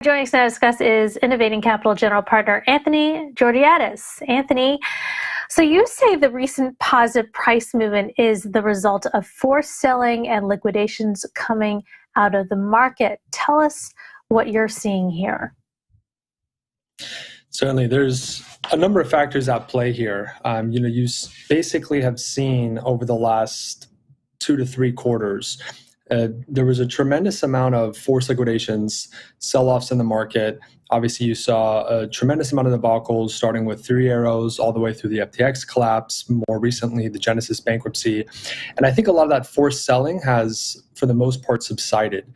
Joining us now to discuss is Innovating Capital General Partner Anthony Georgiades. Anthony, so you say the recent positive price movement is the result of forced selling and liquidations coming out of the market. Tell us what you're seeing here. Certainly, there's a number of factors at play here. You basically have seen over the last 2 to 3 quarters, there was a tremendous amount of forced liquidations, sell-offs in the market. Obviously, you saw a tremendous amount of debacles, starting with Three Arrows all the way through the FTX collapse, more recently the Genesis bankruptcy. And I think a lot of that forced selling has, for the most part, subsided.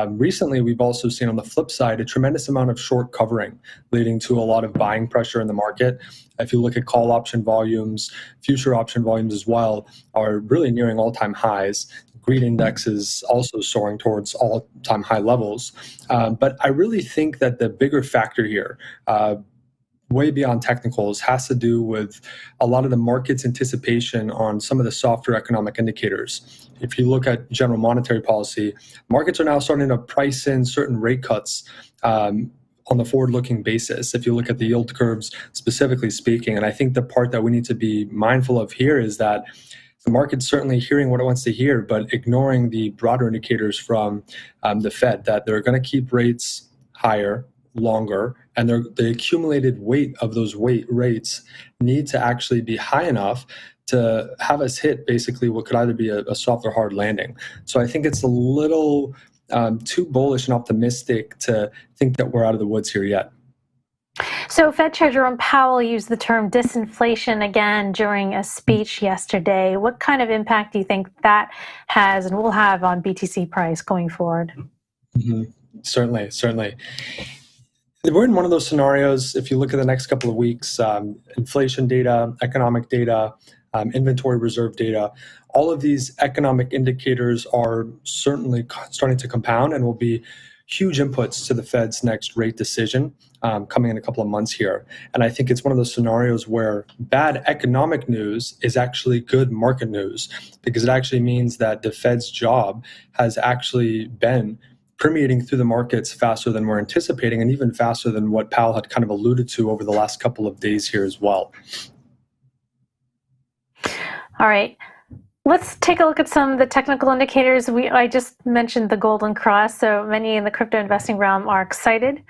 Recently, we've also seen on the flip side a tremendous amount of short covering, leading to a lot of buying pressure in the market. If you look at call option volumes, future option volumes as well, are really nearing all-time highs. Greed index is also soaring towards all-time high levels. But I really think that the bigger factor here, way beyond technicals, has to do with a lot of the market's anticipation on some of the softer economic indicators. If you look at general monetary policy, markets are now starting to price in certain rate cuts on the forward-looking basis, if you look at the yield curves specifically speaking. And I think the part that we need to be mindful of here is that the market's certainly hearing what it wants to hear, but ignoring the broader indicators from the Fed that they're going to keep rates higher, longer, and the accumulated weight of those rates need to actually be high enough to have us hit basically what could either be a soft or hard landing. So I think it's a little too bullish and optimistic to think that we're out of the woods here yet. So Fed Chair Jerome Powell used the term disinflation again during a speech yesterday. What kind of impact do you think that has and will have on BTC price going forward? Mm-hmm. Certainly. We're in one of those scenarios. If you look at the next couple of weeks, inflation data, economic data, inventory reserve data, all of these economic indicators are certainly starting to compound and will be huge inputs to the Fed's next rate decision coming in a couple of months here. And I think it's one of those scenarios where bad economic news is actually good market news, because it actually means that the Fed's job has actually been permeating through the markets faster than we're anticipating, and even faster than what Powell had kind of alluded to over the last couple of days here as well. All right. Let's take a look at some of the technical indicators. I just mentioned the golden cross, so many in the crypto investing realm are excited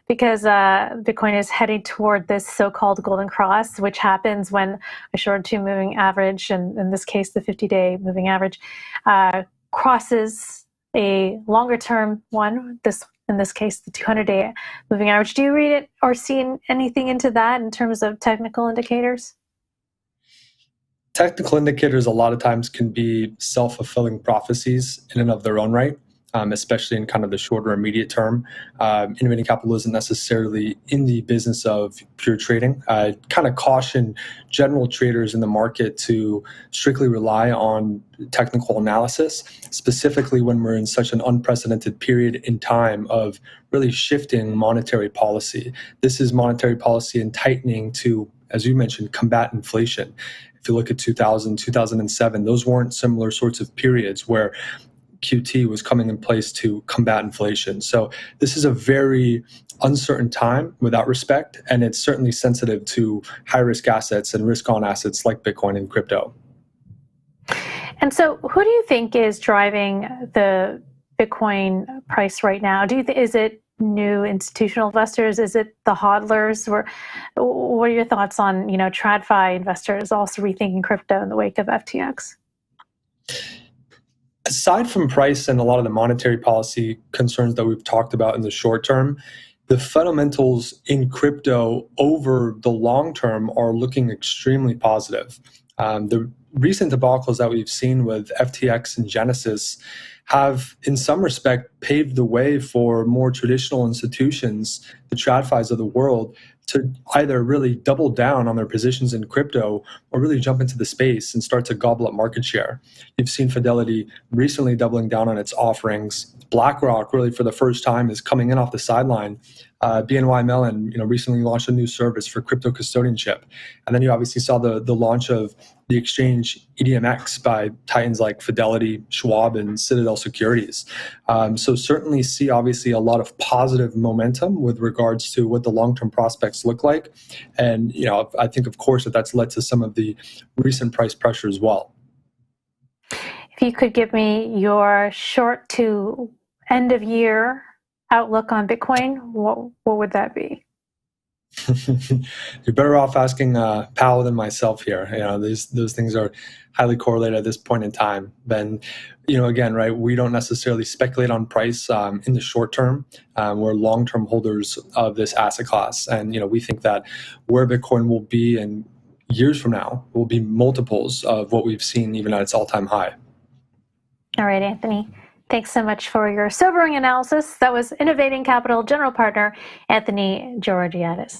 because Bitcoin is heading toward this so-called golden cross, which happens when a short-term moving average, and in this case the 50-day moving average, crosses a longer-term one, in this case the 200-day moving average. Do you read it or see anything into that in terms of technical indicators? Technical indicators a lot of times can be self-fulfilling prophecies in and of their own right, especially in kind of the shorter immediate term. Innovating Capital isn't necessarily in the business of pure trading. I kind of caution general traders in the market to strictly rely on technical analysis, specifically when we're in such an unprecedented period in time of really shifting monetary policy. This is monetary policy and tightening to, as you mentioned, combat inflation. If you look at 2000, 2007, those weren't similar sorts of periods where QT was coming in place to combat inflation. So this is a very uncertain time without respect, and it's certainly sensitive to high-risk assets and risk-on assets like Bitcoin and crypto. And so who do you think is driving the Bitcoin price right now? Is it new institutional investors? Is it the hodlers? What are your thoughts on, TradFi investors also rethinking crypto in the wake of FTX? Aside from price and a lot of the monetary policy concerns that we've talked about in the short term, the fundamentals in crypto over the long term are looking extremely positive. The recent debacles that we've seen with FTX and Genesis have, in some respect, paved the way for more traditional institutions, the TradFis of the world, to either really double down on their positions in crypto or really jump into the space and start to gobble up market share. You've seen Fidelity recently doubling down on its offerings. BlackRock, really for the first time, is coming in off the sideline. BNY Mellon, recently launched a new service for crypto custodianship. And then you obviously saw the launch of the exchange EDMX by titans like Fidelity, Schwab, and Citadel Securities. So certainly see obviously a lot of positive momentum with regards to what the long-term prospects look like. And, I think, of course, that's led to some of the recent price pressure as well. If you could give me your short to end of year outlook on Bitcoin, what would that be? You're better off asking Powell than myself here. Those things are highly correlated at this point in time. Then, again, right, we don't necessarily speculate on price in the short term. We're long-term holders of this asset class, and we think that where Bitcoin will be in years from now will be multiples of what we've seen even at its all-time high. All right, Anthony. Thanks so much for your sobering analysis. That was Innovating Capital General Partner Anthony Georgiades.